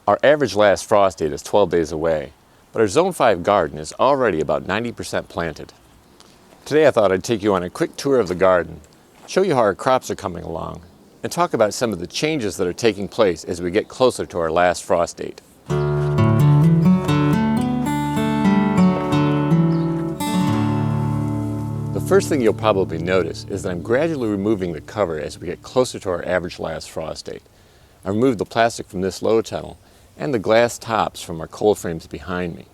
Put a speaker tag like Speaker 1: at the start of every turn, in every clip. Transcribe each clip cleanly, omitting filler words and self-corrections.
Speaker 1: Our average last frost date is 12 days away, but our Zone 5 garden is already about 90% planted. Today I thought I'd take you on a quick tour of the garden, show you how our crops are coming along, and talk about some of the changes that are taking place as we get closer to our last frost date. The first thing you'll probably notice is that I'm gradually removing the cover as we get closer to our average last frost date. I removed the plastic from this low tunnel and the glass tops from our cold frames behind me.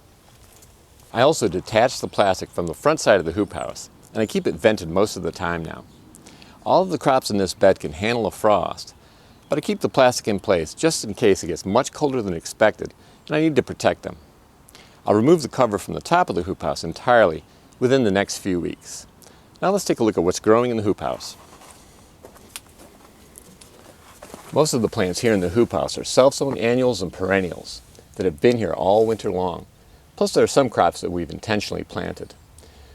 Speaker 1: I also detached the plastic from the front side of the hoop house, and I keep it vented most of the time now. All of the crops in this bed can handle a frost, but I keep the plastic in place just in case it gets much colder than expected and I need to protect them. I'll remove the cover from the top of the hoop house entirely within the next few weeks. Now let's take a look at what's growing in the hoop house. Most of the plants here in the hoop house are self-sown annuals and perennials that have been here all winter long. Plus there are some crops that we've intentionally planted.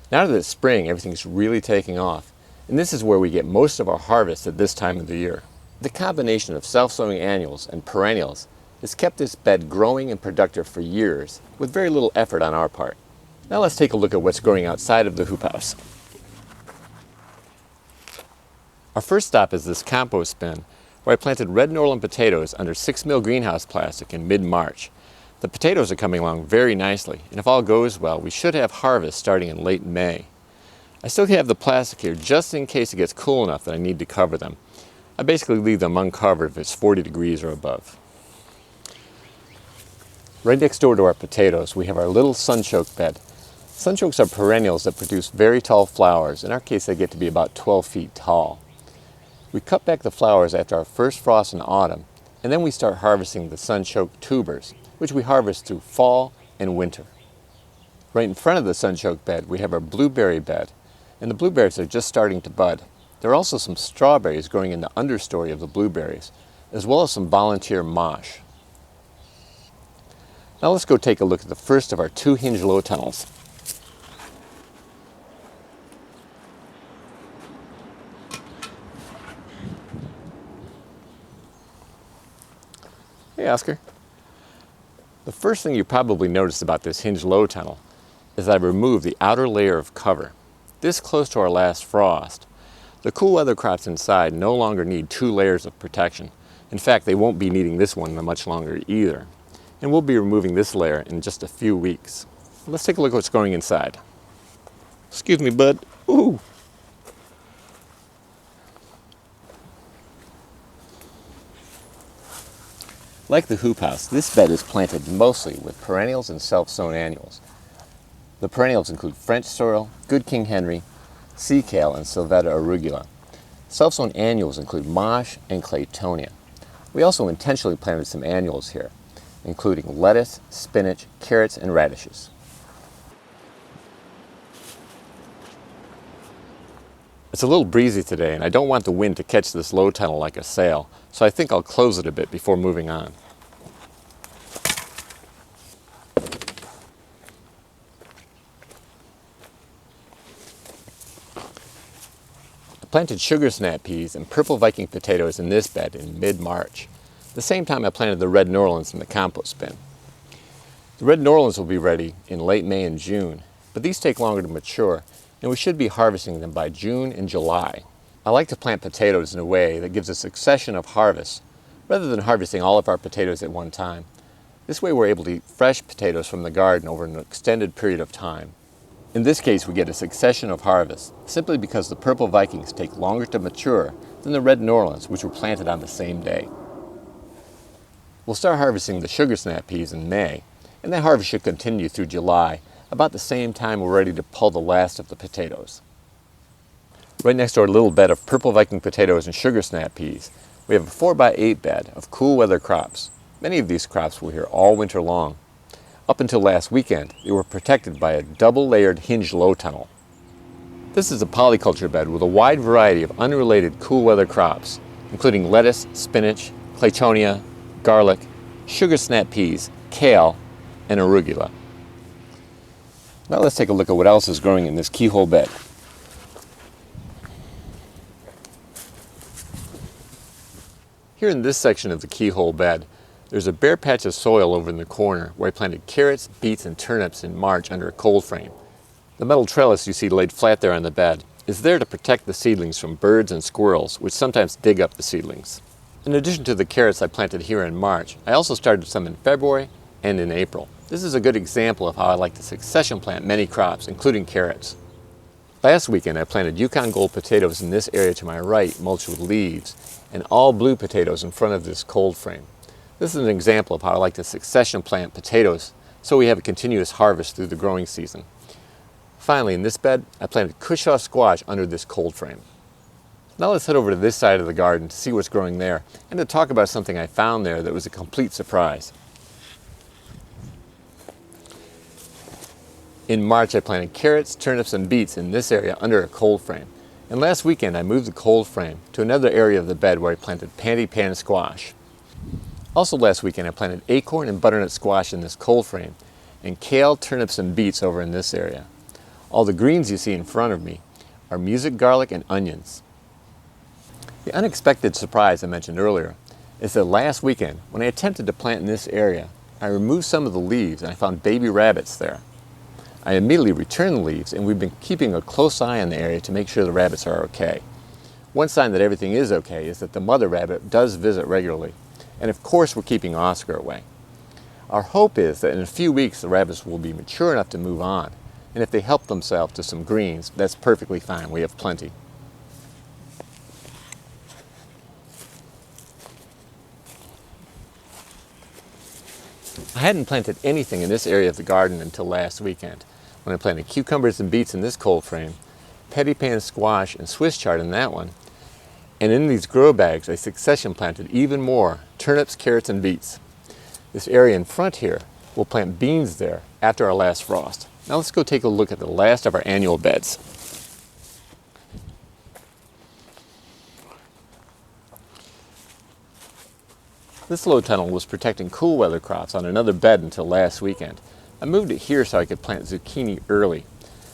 Speaker 1: Now that it's spring, everything's really taking off, and this is where we get most of our harvest at this time of the year. The combination of self-sowing annuals and perennials has kept this bed growing and productive for years with very little effort on our part. Now let's take a look at what's growing outside of the hoop house. Our first stop is this compost bin, where I planted red Norland potatoes under 6mm greenhouse plastic in mid-March. The potatoes are coming along very nicely, and if all goes well, we should have harvest starting in late May. I still have the plastic here just in case it gets cool enough that I need to cover them. I basically leave them uncovered if it's 40 degrees or above. Right next door to our potatoes, we have our little sunchoke bed. Sunchokes are perennials that produce very tall flowers. In our case, they get to be about 12 feet tall. We cut back the flowers after our first frost in autumn, and then we start harvesting the sunchoke tubers, which we harvest through fall and winter. Right in front of the sunchoke bed, we have our blueberry bed, and the blueberries are just starting to bud. There are also some strawberries growing in the understory of the blueberries, as well as some volunteer mosh. Now let's go take a look at the first of our 2 hinge low tunnels. Hey Oscar. The first thing you probably noticed about this hinge low tunnel is that I removed the outer layer of cover. This close to our last frost, the cool weather crops inside no longer need 2 layers of protection. In fact, they won't be needing this one much longer either. And we'll be removing this layer in just a few weeks. Let's take a look at what's growing inside. Excuse me, bud. Ooh. Like the hoop house, this bed is planted mostly with perennials and self-sown annuals. The perennials include French sorrel, good King Henry, sea kale, and Sylveta arugula. Self-sown annuals include mosh and claytonia. We also intentionally planted some annuals here, including lettuce, spinach, carrots, and radishes. It's a little breezy today, and I don't want the wind to catch this low tunnel like a sail, so I think I'll close it a bit before moving on. I planted sugar snap peas and purple Viking potatoes in this bed in mid-March, the same time I planted the red Norlands in the compost bin. The red Norlands will be ready in late May and June, but these take longer to mature, and we should be harvesting them by June and July. I like to plant potatoes in a way that gives a succession of harvests, rather than harvesting all of our potatoes at one time. This way we're able to eat fresh potatoes from the garden over an extended period of time. In this case, we get a succession of harvests, simply because the purple Vikings take longer to mature than the red Norlands, which were planted on the same day. We'll start harvesting the sugar snap peas in May, and that harvest should continue through July, about the same time we're ready to pull the last of the potatoes. Right next to our little bed of purple Viking potatoes and sugar snap peas, we have a 4x8 bed of cool weather crops. Many of these crops were here all winter long. Up until last weekend, they were protected by a double-layered hinge low tunnel. This is a polyculture bed with a wide variety of unrelated cool weather crops, including lettuce, spinach, claytonia, garlic, sugar snap peas, kale, and arugula. Now let's take a look at what else is growing in this keyhole bed. Here in this section of the keyhole bed, There's a bare patch of soil over in the corner where I planted carrots, beets, and turnips in March under a cold frame. The metal trellis you see laid flat there on the bed is there to protect the seedlings from birds and squirrels, which sometimes dig up the seedlings. In addition to the carrots I planted here in March, I also started some in February and in April. This is a good example of how I like to succession plant many crops, including carrots. Last weekend I planted Yukon Gold potatoes in this area to my right, mulched with leaves, and all blue potatoes in front of this cold frame. This is an example of how I like to succession plant potatoes so we have a continuous harvest through the growing season. Finally, in this bed, I planted Cushaw squash under this cold frame. Now let's head over to this side of the garden to see what's growing there and to talk about something I found there that was a complete surprise. In March, I planted carrots, turnips, and beets in this area under a cold frame. And last weekend, I moved the cold frame to another area of the bed where I planted panty pan squash. Also last weekend, I planted acorn and butternut squash in this cold frame, and kale, turnips, and beets over in this area. All the greens you see in front of me are music garlic and onions. The unexpected surprise I mentioned earlier is that last weekend, when I attempted to plant in this area, I removed some of the leaves and I found baby rabbits there. I immediately returned the leaves, and we've been keeping a close eye on the area to make sure the rabbits are okay. One sign that everything is okay is that the mother rabbit does visit regularly, and of course we're keeping Oscar away. Our hope is that in a few weeks the rabbits will be mature enough to move on, and if they help themselves to some greens, that's perfectly fine. We have plenty. I hadn't planted anything in this area of the garden until last weekend, when I planted cucumbers and beets in this cold frame, petty pan squash and Swiss chard in that one, and in these grow bags I succession planted even more turnips, carrots, and beets. This area in front here, we'll plant beans there after our last frost. Now let's go take a look at the last of our annual beds. This low tunnel was protecting cool weather crops on another bed until last weekend. I moved it here so I could plant zucchini early.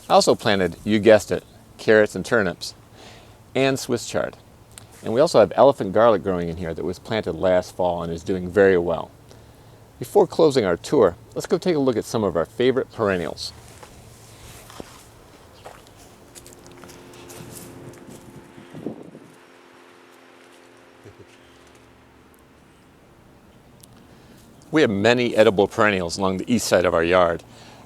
Speaker 1: I also planted, you guessed it, carrots and turnips, and Swiss chard. And we also have elephant garlic growing in here that was planted last fall and is doing very well. Before closing our tour, let's go take a look at some of our favorite perennials. We have many edible perennials along the east side of our yard.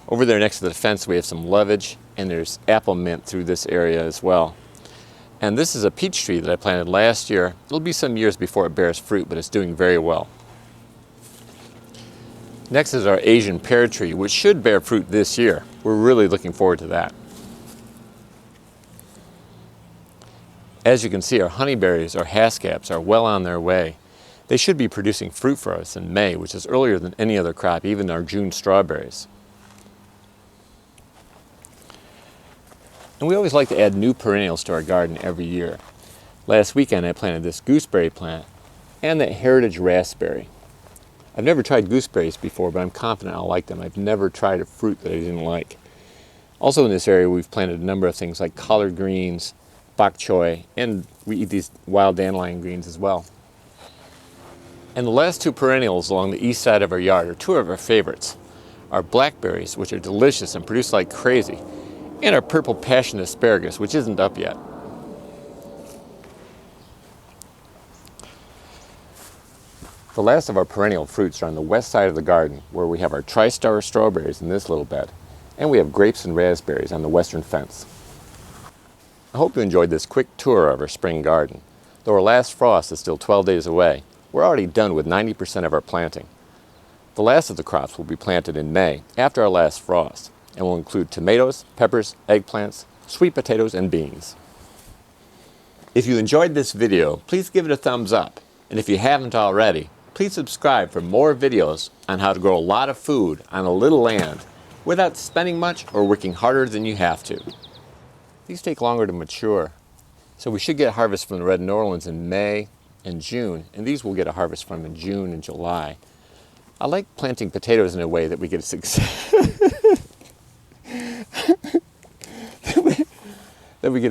Speaker 1: Over there next to the fence we have some lovage, and there's apple mint through this area as well. And this is a peach tree that I planted last year. It'll be some years before it bears fruit, but it's doing very well. Next is our Asian pear tree, which should bear fruit this year. We're really looking forward to that. As you can see, our honeyberries, or haskaps, are well on their way. They should be producing fruit for us in May, which is earlier than any other crop, even our June strawberries. And we always like to add new perennials to our garden every year. Last weekend I planted this gooseberry plant and that heritage raspberry. I've never tried gooseberries before, but I'm confident I'll like them. I've never tried a fruit that I didn't like. Also in this area we've planted a number of things like collard greens, bok choy, and we eat these wild dandelion greens as well. And the last two perennials along the east side of our yard are two of our favorites. Our blackberries, which are delicious and produce like crazy, and our purple passion asparagus, which isn't up yet. The last of our perennial fruits are on the west side of the garden, where we have our tri-star strawberries in this little bed, and we have grapes and raspberries on the western fence. I hope you enjoyed this quick tour of our spring garden. Though our last frost is still 12 days away, we're already done with 90% of our planting. The last of the crops will be planted in May, after our last frost, and will include tomatoes, peppers, eggplants, sweet potatoes, and beans. If you enjoyed this video, please give it a thumbs up. And if you haven't already, please subscribe for more videos on how to grow a lot of food on a little land without spending much or working harder than you have to. These take longer to mature, so we should get a harvest from the red New Orleans in May and June, and these we'll get a harvest from in June and July. I like planting potatoes in a way that we get a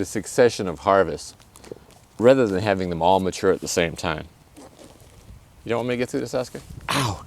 Speaker 1: succession of harvests rather than having them all mature at the same time. You don't want me to get through this, Oscar?
Speaker 2: Ow!